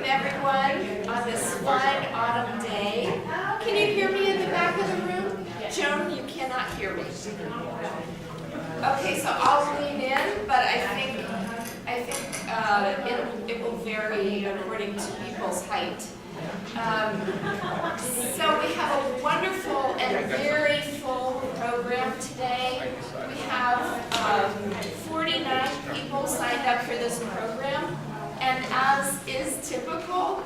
everyone on this fine autumn day. Can you hear me in the back of the room? Joan, you cannot hear me. Okay, so I'll lean in, but I think it will vary according to people's height. So we have a wonderful and very full program today. We have 49 people signed up for this program, and as is typical,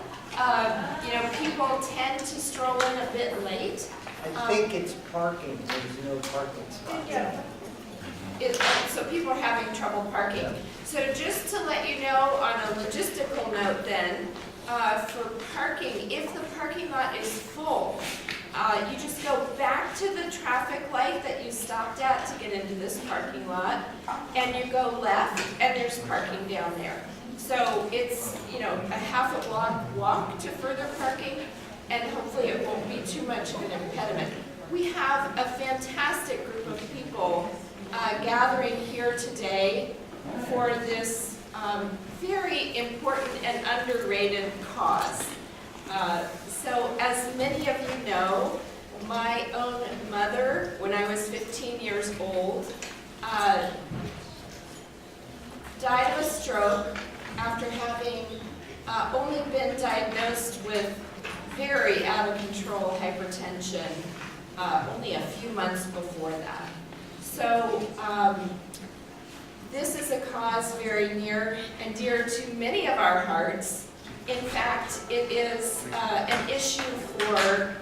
people tend to stroll in a bit late. I think it's parking. There's no parking spots. Yeah. So people are having trouble parking. So just to let you know on a logistical note then, for parking, if the parking lot is full, you just go back to the traffic light that you stopped at to get into this parking lot, and you go left, and there's parking down there. So it's, a half a block walk to further parking, and hopefully it won't be too much of an impediment. We have a fantastic group of people gathering here today for this very important and underrated cause. So as many of you know, my own mother, when I was 15 years old, died of a stroke after having only been diagnosed with very out of control hypertension only a few months before that. So this is a cause very near and dear to many of our hearts. In fact, it is an issue for,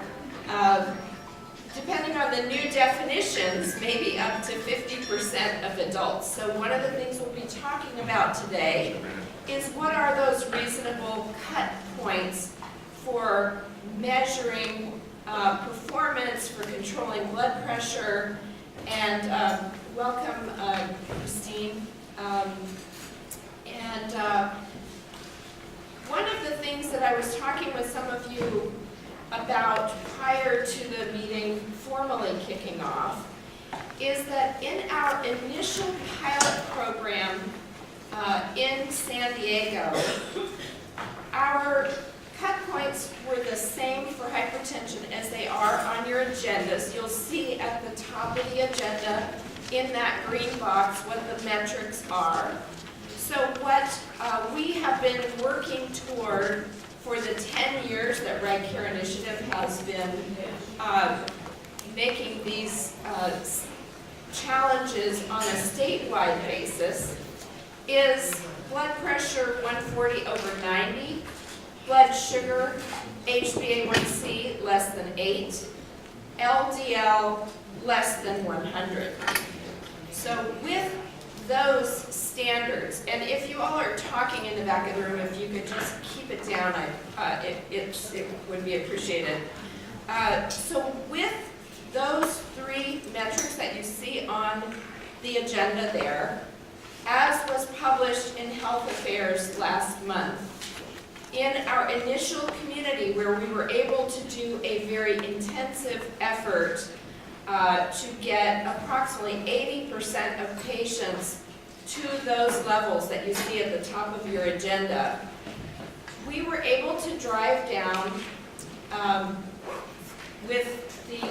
depending on the new definitions, maybe up to 50% of adults. So one of the things we'll be talking about today is what are those reasonable cut points for measuring performance, for controlling blood pressure, and welcome, Christine. One of the things that I was talking with some of you about prior to the meeting formally kicking off is that in our initial pilot program in San Diego, our cut points were the same for hypertension as they are on your agendas. You'll see at the top of the agenda in that green box what the metrics are. So what we have been working toward for the 10 years that RightCare Initiative has been making these challenges on a statewide basis is blood pressure 140 over 90, blood sugar, HbA1c less than 8, LDL less than 100. So with those standards, and if you all are talking in the back of the room, if you could just keep it down, it would be appreciated. So with those three metrics that you see on the agenda there, as was published in Health Affairs last month, in our initial community where we were able to do a very intensive effort to get approximately 80% of patients to those levels that you see at the top of your agenda, we were able to drive down with the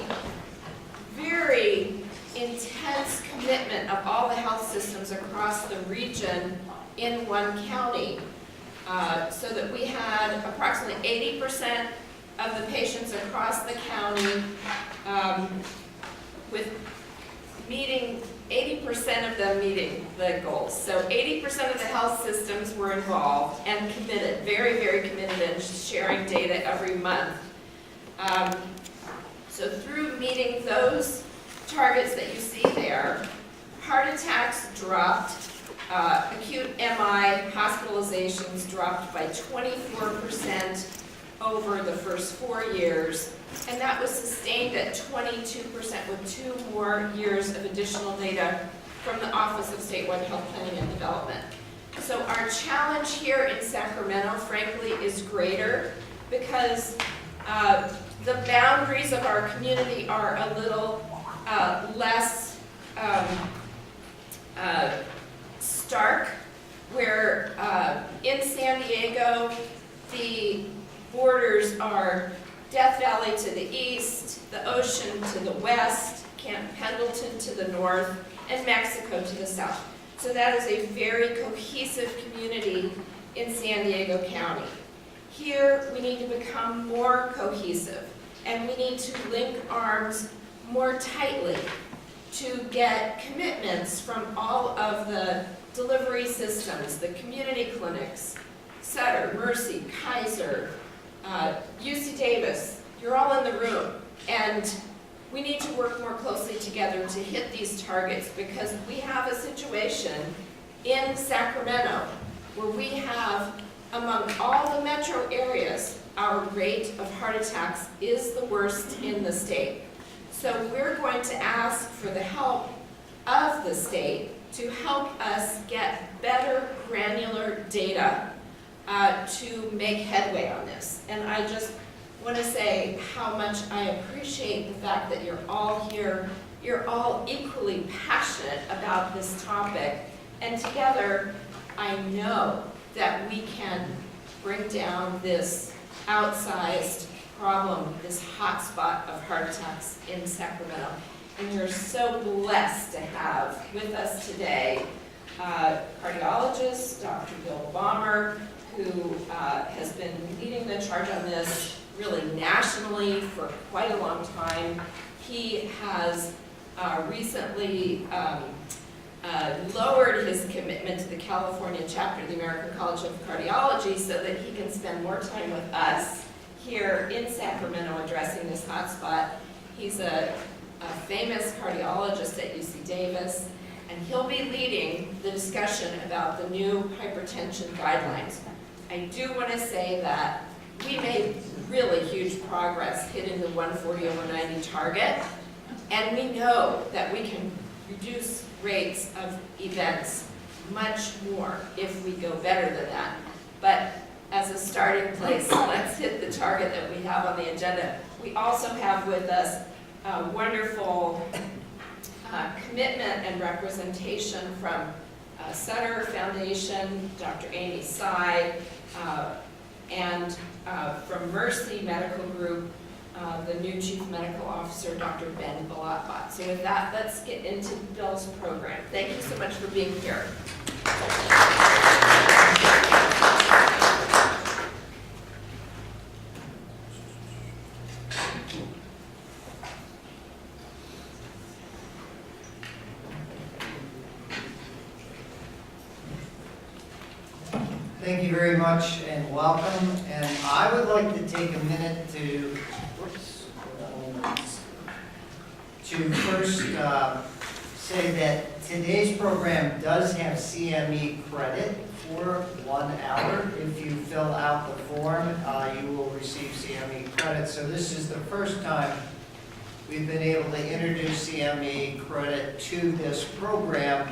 very intense commitment of all the health systems across the region in one county, so that we had approximately 80% of the patients across the county with meeting 80% of them meeting the goals. So 80% of the health systems were involved and committed, very, very committed, and sharing data every month. So through meeting those targets that you see there, heart attacks dropped, acute MI hospitalizations dropped by 24% over the first 4 years, and that was sustained at 22% with 2 more years of additional data from the Office of Statewide Health Planning and Development. So our challenge here in Sacramento, frankly, is greater because the boundaries of our community are a little less stark, where in San Diego, The borders are Death Valley to the east, the ocean to the west, Camp Pendleton to the north, and Mexico to the south. So that is a very cohesive community in San Diego County. Here, we need to become more cohesive, and we need to link arms more tightly to get commitments from all of the delivery systems, the community clinics, Sutter, Mercy, Kaiser, UC Davis. You're all in the room, and we need to work more closely together to hit these targets, because we have a situation in Sacramento where we have, among all the metro areas, our rate of heart attacks is the worst in the state. So we're going to ask for the help of the state to help us get better granular data to make headway on this. And I just want to say how much I appreciate the fact that you're all here. You're all equally passionate about this topic. And together, I know that we can bring down this outsized problem, this hotspot of heart attacks in Sacramento. And we're so blessed to have with us today cardiologist Dr. Bill Bommer, who has been leading the charge on this really nationally for quite a long time. He has recently lowered his commitment to the California chapter of the American College of Cardiology so that he can spend more time with us here in Sacramento addressing this hotspot. He's a famous cardiologist at UC Davis, and he'll be leading the discussion about the new hypertension guidelines. I do want to say that we made really huge progress hitting the 140/90 target, and we know that we can reduce rates of events much more if we go better than that. But as a starting place, let's hit the target that we have on the agenda. We also have with us a wonderful commitment and representation from Sutter Foundation, Dr. Amy Tsai, and from Mercy Medical Group, the new Chief Medical Officer, Dr. Ben Balatbat. So with that, let's get into Bill's program. Thank you so much for being here. Thank you very much and welcome. And I would like to take a minute to first say that today's program does have CME credit for 1 hour. If you fill out the form, you will receive CME credit. So this is the first time we've been able to introduce CME credit to this program,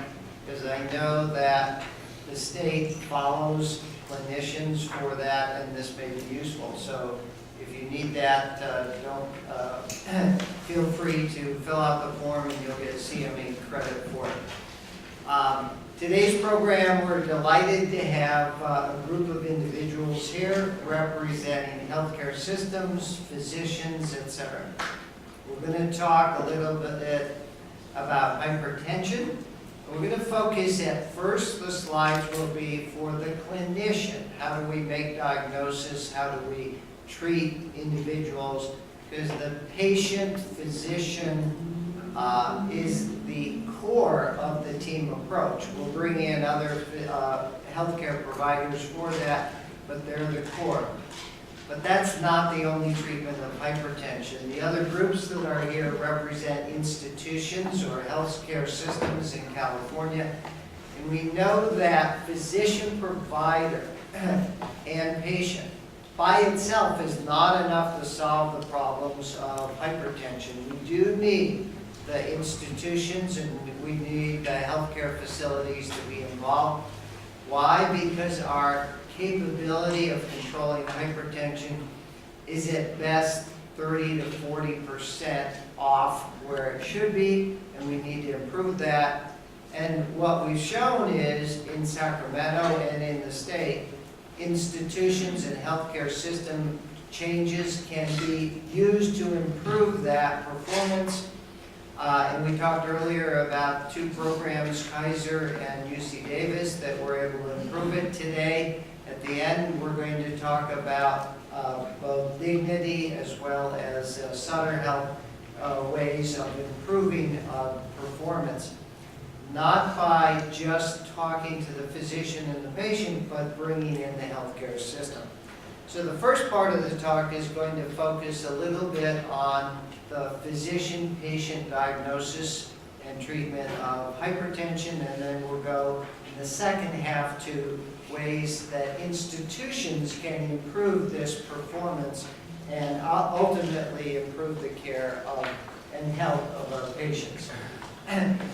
because I know that the state follows clinicians for that, and this may be useful. So if you need that, feel free to fill out the form and you'll get CME credit for it. Today's program, we're delighted to have a group of individuals here representing healthcare systems, physicians, etc. We're going to talk a little bit about hypertension. We're going to focus at first, the slides will be for the clinician. How do we make diagnosis? How do we treat individuals? Because the patient-physician is the core of the team approach. We'll bring in other healthcare providers for that, but they're the core. But that's not the only treatment of hypertension. The other groups that are here represent institutions or healthcare systems in California. And we know that physician, provider, and patient by itself is not enough to solve the problems of hypertension. We do need the institutions and we need the healthcare facilities to be involved. Why? Because our capability of controlling hypertension is at best 30 to 40% off where it should be, and we need to improve that. And what we've shown is in Sacramento and in the state institutions and healthcare system changes can be used to improve that performance. And we talked earlier about 2 programs, Kaiser and UC Davis, that were able to improve it. Today, at the end, we're going to talk about both Dignity as well as Sutter Health ways of improving performance. Not by just talking to the physician and the patient, but bringing in the healthcare system. So the first part of the talk is going to focus a little bit on the physician-patient diagnosis and treatment of hypertension, and then we'll go in the second half to ways that institutions can improve this performance and ultimately improve the care of and health of our patients.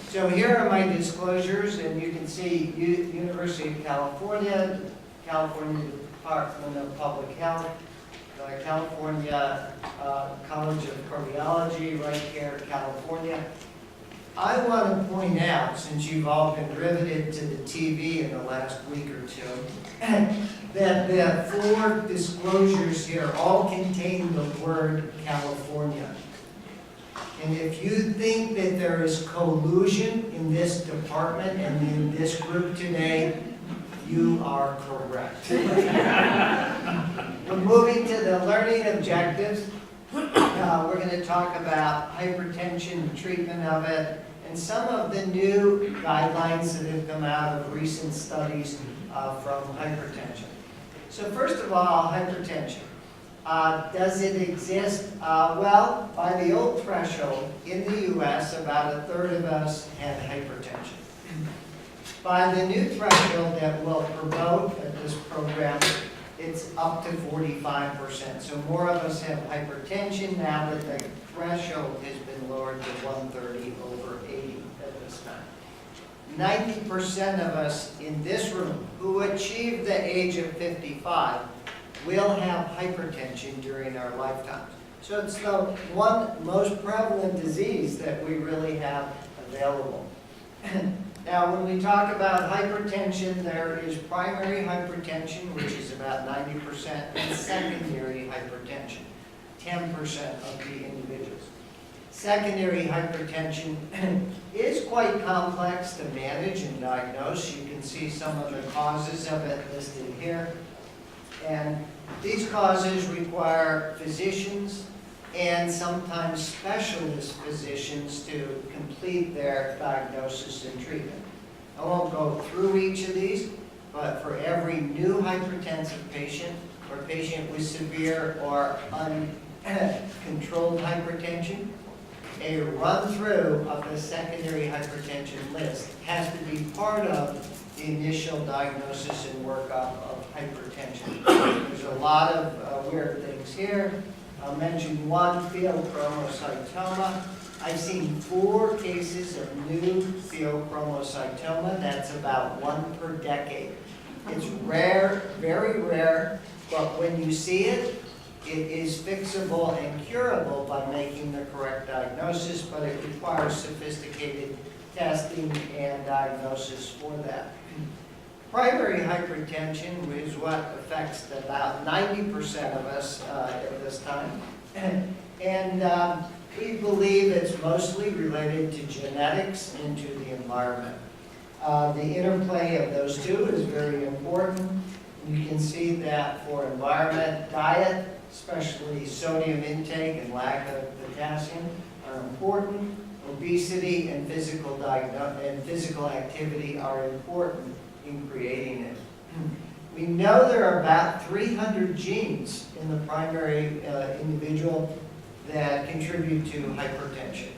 So here are my disclosures, and you can see University of California, California Department of Public Health, California College of Cardiology, RightCare, California. I want to point out, since you've all been riveted to the TV in the last week or two, that the 4 disclosures here all contain the word California. And if you think that there is collusion in this department and in this group today, you are correct. We're moving to the learning objectives. We're going to talk about hypertension, the treatment of it, and some of the new guidelines that have come out of recent studies from hypertension. So first of all, hypertension. Does it exist? Well, by the old threshold, in the U.S., about 1/3 of us had hypertension. By the new threshold that we'll promote at this program, it's up to 45%. So more of us have hypertension now that the threshold has been lowered to 130 over 80 at this time. 90% of us in this room who achieve the age of 55 will have hypertension during our lifetimes. So it's the one most prevalent disease that we really have available. Now, when we talk about hypertension, there is primary hypertension, which is about 90%, and secondary hypertension, 10% of the individuals. Secondary hypertension is quite complex to manage and diagnose. You can see some of the causes of it listed here. And these causes require physicians and sometimes specialist physicians to complete their diagnosis and treatment. I won't go through each of these, but for every new hypertensive patient or patient with severe or uncontrolled hypertension, a run-through of the secondary hypertension list has to be part of the initial diagnosis and workup of hypertension. There's a lot of weird things here. I'll mention one, pheochromocytoma. I've seen 4 cases of new pheochromocytoma. That's about 1 per decade. It's rare, very rare, but when you see it, it is fixable and curable by making the correct diagnosis, but it requires sophisticated testing and diagnosis for that. Primary hypertension is what affects about 90% of us at this time. And we believe it's mostly related to genetics and to the environment. The interplay of those two is very important. You can see that for environment, diet, especially sodium intake and lack of potassium, are important. Obesity and physical activity are important in creating it. We know there are about 300 genes in the primary individual that contribute to hypertension,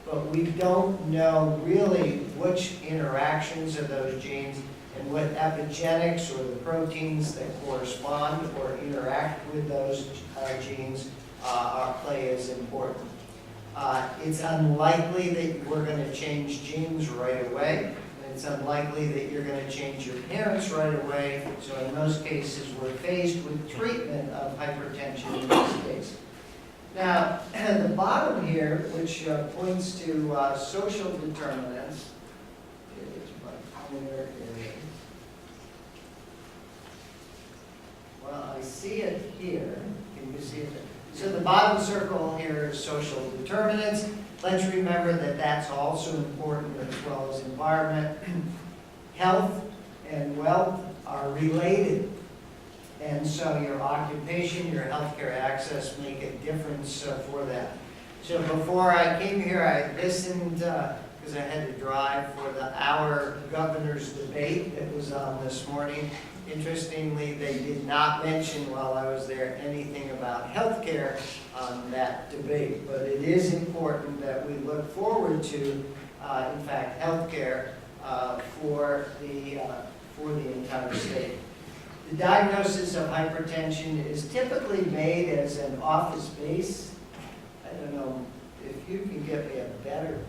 but we don't know really which interactions of those genes and what epigenetics or the proteins that correspond or interact with those genes play as important. It's unlikely that we're going to change genes right away. It's unlikely that you're going to change your parents right away. So in most cases, we're faced with treatment of hypertension in this case. Now, at the bottom here, which points to social determinants, is my pointer area. see it here. Can you see it? So the bottom circle here is social determinants. Let's remember that that's also important as well as environment. Health and wealth are related. And so your occupation, your healthcare access make a difference for that. So before I came here, I listened, because I had to drive for our governor's debate that was on this morning. Interestingly, they did not mention while I was there anything about healthcare on that debate, but it is important that we look forward to, in fact, healthcare for the entire state. The diagnosis of hypertension is typically made as an office base. I don't know if you can get me a better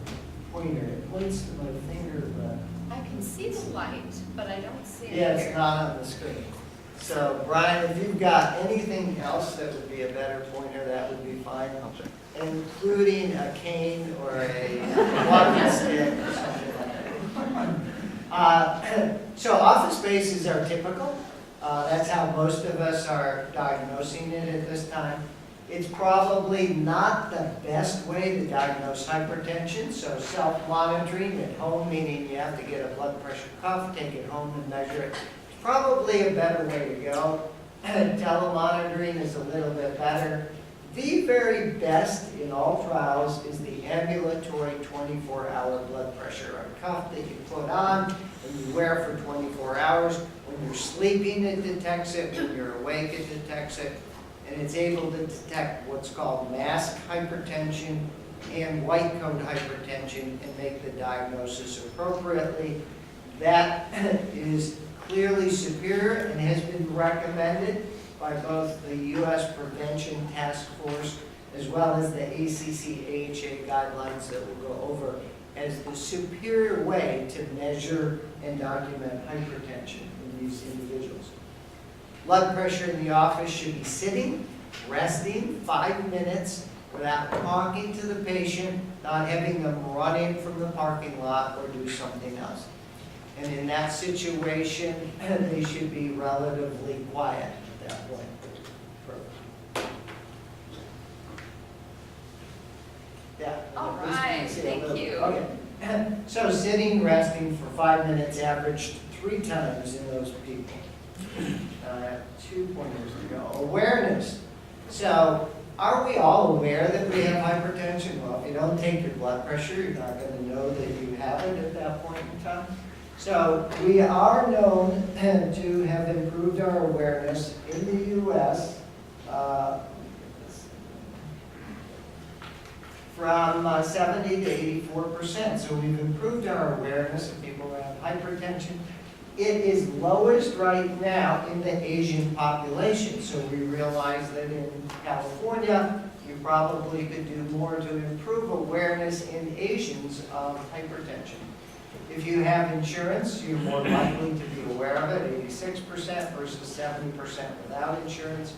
pointer. It points to my finger, but I can see the light, but I don't see it yeah, here. it's not on the screen. So Brian, if you've got anything else that would be a better pointer, that would be fine. Including a cane or a walking stick or something like that. So office spaces are typical. That's how most of us are diagnosing it at this time. It's probably not the best way to diagnose hypertension, so self-monitoring at home, meaning you have to get a blood pressure cuff, take it home and measure it. It's probably a better way to go. Telemonitoring is a little bit better. The very best in all trials is the ambulatory 24-hour blood pressure, a cuff that you put on and you wear for 24 hours. When you're sleeping, it detects it. When you're awake, it detects it. And it's able to detect what's called mask hypertension and white coat hypertension and make the diagnosis appropriately. That is clearly superior and has been recommended by both the U.S. Prevention Task Force as well as the ACC-AHA guidelines that we'll go over as the superior way to measure and document hypertension in these individuals. Blood pressure in the office should be sitting, resting 5 minutes without talking to the patient, not having them run in from the parking lot or do something else. And in that situation, they should be relatively quiet at that point. Yeah. All right, thank you. Okay. So sitting, resting for 5 minutes averaged 3 times in those people. I have 2 pointers to go. Awareness. So are we all aware that we have hypertension? Well, if you don't take your blood pressure, you're not going to know that you have it at that point in time. So we are known to have improved our awareness in the U.S. From 70 to 84%. So we've improved our awareness of people who have hypertension. It is lowest right now in the Asian population. So we realize that in California, you probably could do more to improve awareness in Asians of hypertension. If you have insurance, you're more likely to be aware of it, 86% versus 70% without insurance.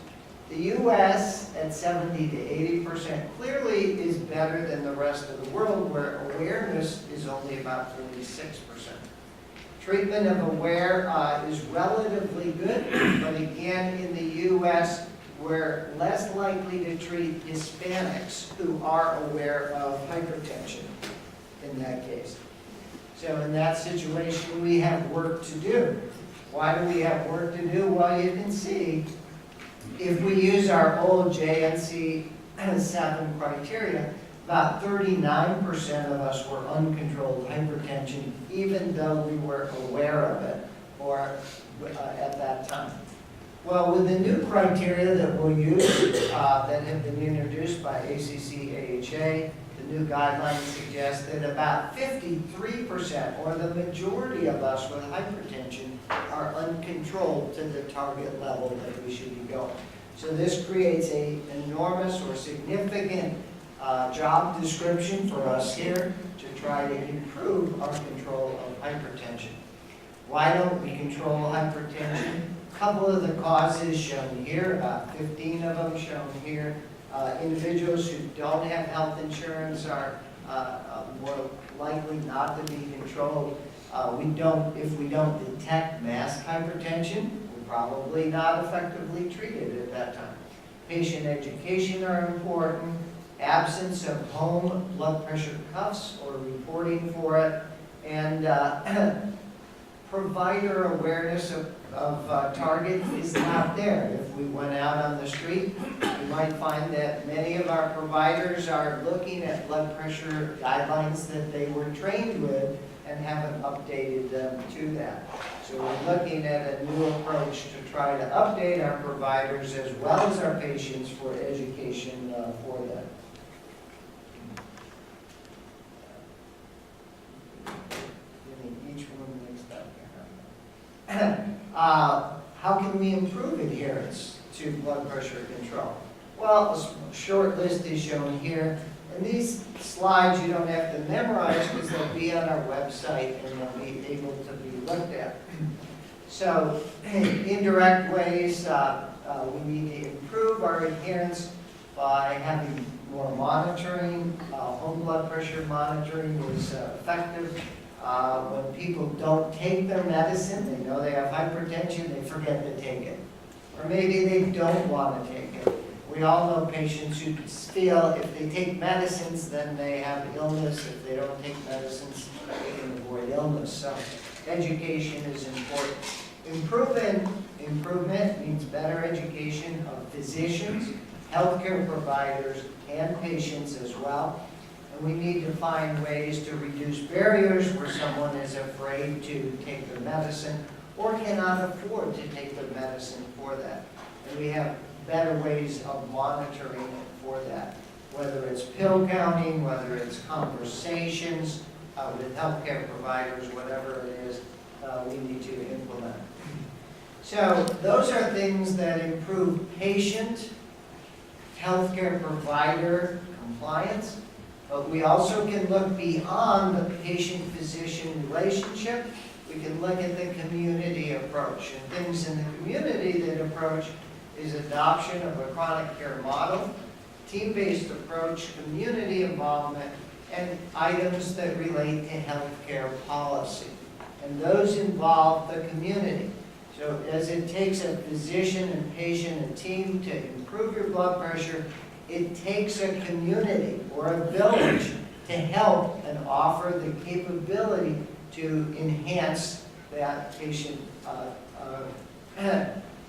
The U.S. at 70 to 80% clearly is better than the rest of the world, where awareness is only about 46%. Treatment of aware is relatively good, but again, in the U.S., we're less likely to treat Hispanics who are aware of hypertension in that case. So in that situation, we have work to do. Why do we have work to do? Well, you can see, if we use our old JNC 7 criteria, about 39% of us were uncontrolled hypertension, even though we were aware of it or at that time. Well, with the new criteria that we'll use that have been introduced by ACC-AHA, the new guidelines suggest that about 53%, or the majority of us with hypertension, are uncontrolled to the target level that we should be going. So this creates an enormous or significant job description for us here to try to improve our control of hypertension. Why don't we control hypertension? A couple of the causes shown here, about 15 of them shown here. Individuals who don't have health insurance are more likely not to be controlled. If we don't detect mask hypertension, we're probably not effectively treated at that time. Patient education are important, absence of home blood pressure cuffs or reporting for it, and provider awareness of target is not there. If we went out on the street, we might find that many of our providers are looking at blood pressure guidelines that they were trained with and haven't updated them to that. So we're looking at a new approach to try to update our providers as well as our patients for education for them. Each one mixed up here. How can we improve adherence to blood pressure control? Well, a short list is shown here. And these slides you don't have to memorize because they'll be on our website and they'll be able to be looked at. So, indirect ways, we need to improve our adherence by having more monitoring. Home blood pressure monitoring is effective. When people don't take their medicine, they know they have hypertension, they forget to take it. Or maybe they don't want to take it. We all know patients who feel if they take medicines, then they have illness. If they don't take medicines, they can avoid illness. So education is important. Improvement means better education of physicians, healthcare providers, and patients as well. And we need to find ways to reduce barriers where someone is afraid to take their medicine or cannot afford to take their medicine for that. And we have better ways of monitoring it for that, whether it's pill counting, whether it's conversations with healthcare providers, whatever it is, we need to implement. So those are things that improve patient, healthcare provider compliance, but we also can look beyond the patient-physician relationship. We can look at the community approach, and things in the community that approach is adoption of a chronic care model, team-based approach, community involvement, and items that relate to healthcare policy. And those involve the community. So as it takes a physician and patient and team to improve your blood pressure, it takes a community or a village to help and offer the capability to enhance that patient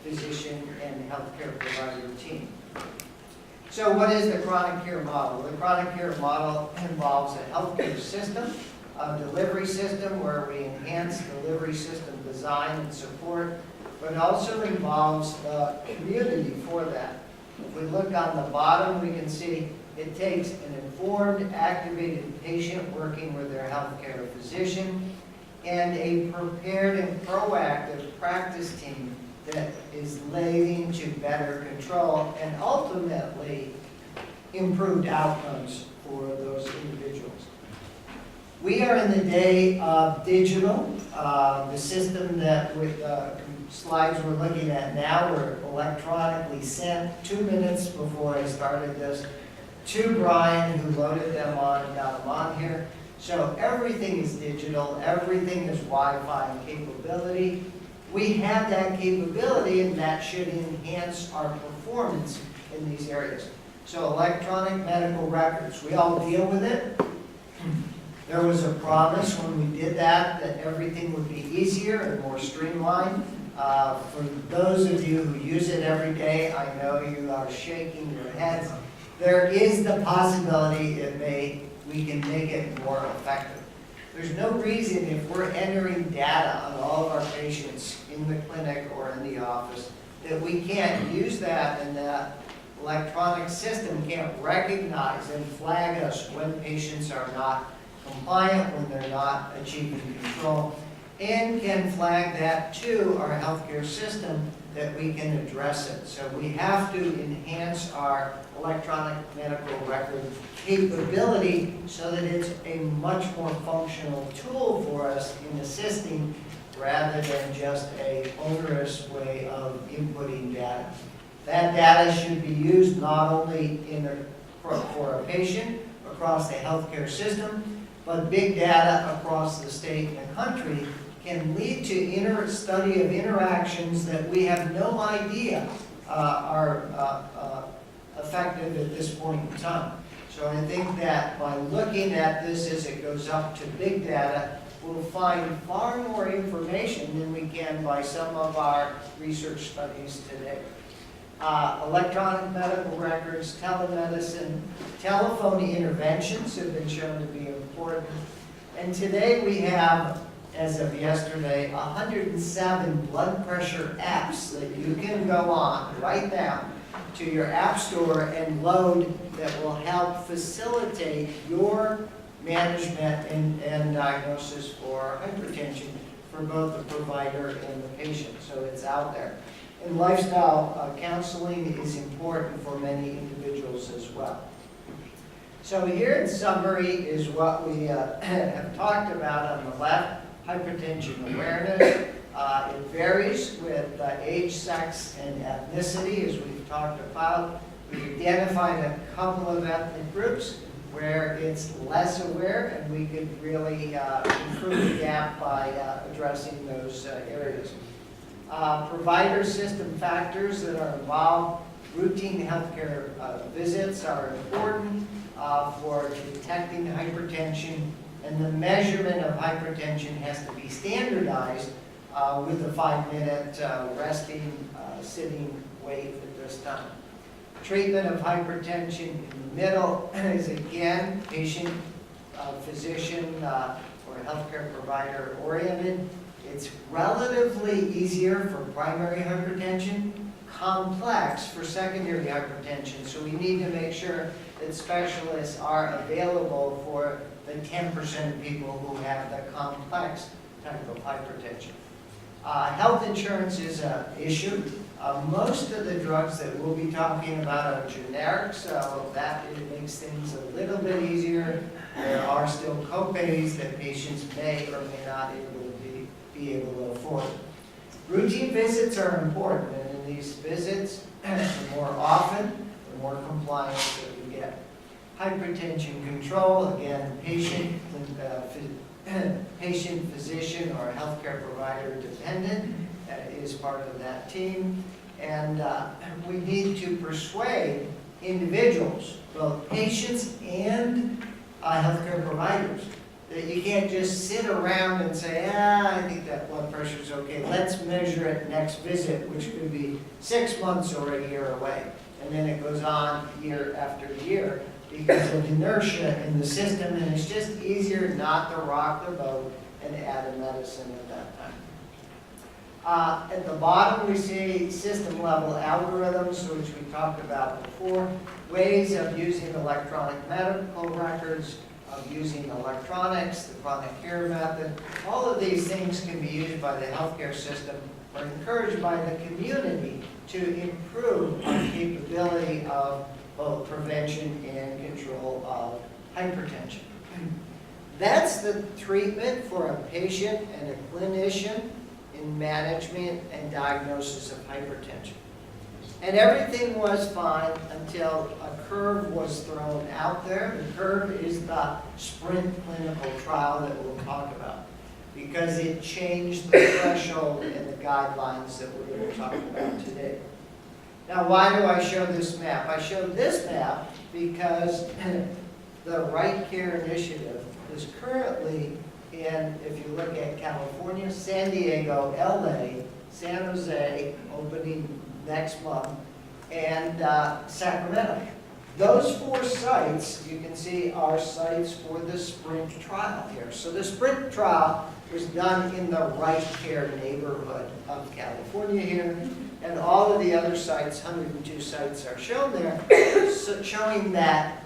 physician and healthcare provider team. So what is the chronic care model? The chronic care model involves a healthcare system, a delivery system where we enhance delivery system design and support, but it also involves a community for that. If we look on the bottom, we can see it takes an informed, activated patient working with their healthcare physician and a prepared and proactive practice team that is leading to better control and ultimately improved outcomes for those individuals. We are in the day of digital. The system that with slides we're looking at now were electronically sent 2 minutes before I started this to Brian, who loaded them on and got them on here. So everything is digital, everything is Wi-Fi capability. We have that capability, and that should enhance our performance in these areas. So electronic medical records, we all deal with it. There was a promise when we did that everything would be easier and more streamlined. For those of you who use it every day, I know you are shaking your heads. There is the possibility we can make it more effective. There's no reason if we're entering data on all of our patients in the clinic or in the office that we can't use that, and that electronic system can't recognize and flag us when patients are not compliant, when they're not achieving control, and can flag that to our healthcare system that we can address it. So we have to enhance our electronic medical record capability so that it's a much more functional tool for us in assisting rather than just a onerous way of inputting data. That data should be used not only for a patient across the healthcare system, but big data across the state and the country can lead to study of interactions that we have no idea are effective at this point in time. So I think that by looking at this as it goes up to big data, we'll find far more information than we can by some of our research studies today. Electronic medical records, telemedicine, telephone interventions have been shown to be important. And today we have, as of yesterday, 107 blood pressure apps that you can go on right now to your app store and load that will help facilitate your management and diagnosis for hypertension for both the provider and the patient. So it's out there. And lifestyle counseling is important for many individuals as well. So here in summary is what we have talked about on the left, hypertension awareness. It varies with age, sex, and ethnicity, as we've talked about. We've identified a couple of ethnic groups where it's less aware, and we could really improve the gap by addressing those areas. Provider system factors that are involved. Routine healthcare visits are important for detecting hypertension, and the measurement of hypertension has to be standardized with a 5-minute resting, sitting wait at this time. Treatment of hypertension in the middle is again patient, physician, or healthcare provider oriented. It's relatively easier for primary hypertension, complex for secondary hypertension. So we need to make sure that specialists are available for the 10% of people who have the complex type of hypertension. Health insurance is an issue. Most of the drugs that we'll be talking about are generic, so that makes things a little bit easier. There are still co-pays that patients may or may not be able to afford. Routine visits are important, and in these visits, the more often, the more compliance that we get. Hypertension control, again, patient, physician, or healthcare provider dependent is part of that team. And we need to persuade individuals, both patients and healthcare providers, that you can't just sit around and say, I think that blood pressure is okay. Let's measure it next visit, which could be 6 months or a year away. And then it goes on year after year because of inertia in the system, and it's just easier not to rock the boat and add a medicine at that time. At the bottom, we see system-level algorithms, which we talked about before, ways of using electronic medical records, of using electronics, the chronic care method. All of these things can be used by the healthcare system or encouraged by the community to improve our capability of both prevention and control of hypertension. That's the treatment for a patient and a clinician in management and diagnosis of hypertension. And everything was fine until a curve was thrown out there. The curve is the SPRINT clinical trial that we'll talk about, because it changed the threshold and the guidelines that we're going to talk about today. Now, why do I show this map? I show this map because the RightCare initiative is currently in, if you look at California, San Diego, LA, San Jose, opening next month, and Sacramento. Those 4 sites, you can see, are sites for the SPRINT trial here. So the SPRINT trial was done in the RightCare neighborhood of California here, and all of the other sites, 102 sites, are shown there, so showing that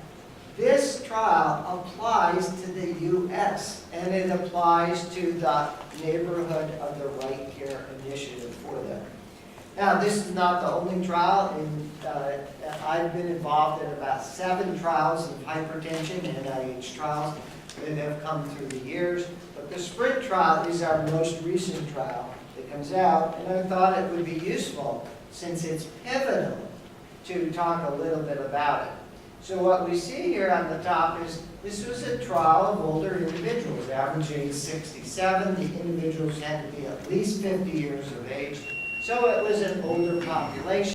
this trial applies to the U.S., and it applies to the neighborhood of the RightCare initiative for them. Now, this is not the only trial. I've been involved in about 7 trials of hypertension, NIH trials, that have come through the years. But the SPRINT trial is our most recent trial that comes out, and I thought it would be useful, since it's pivotal, to talk a little bit about it. So what we see here on the top is, this was a trial of older individuals, average age 67. The individuals had to be at least 50 years of age. So it was an older population.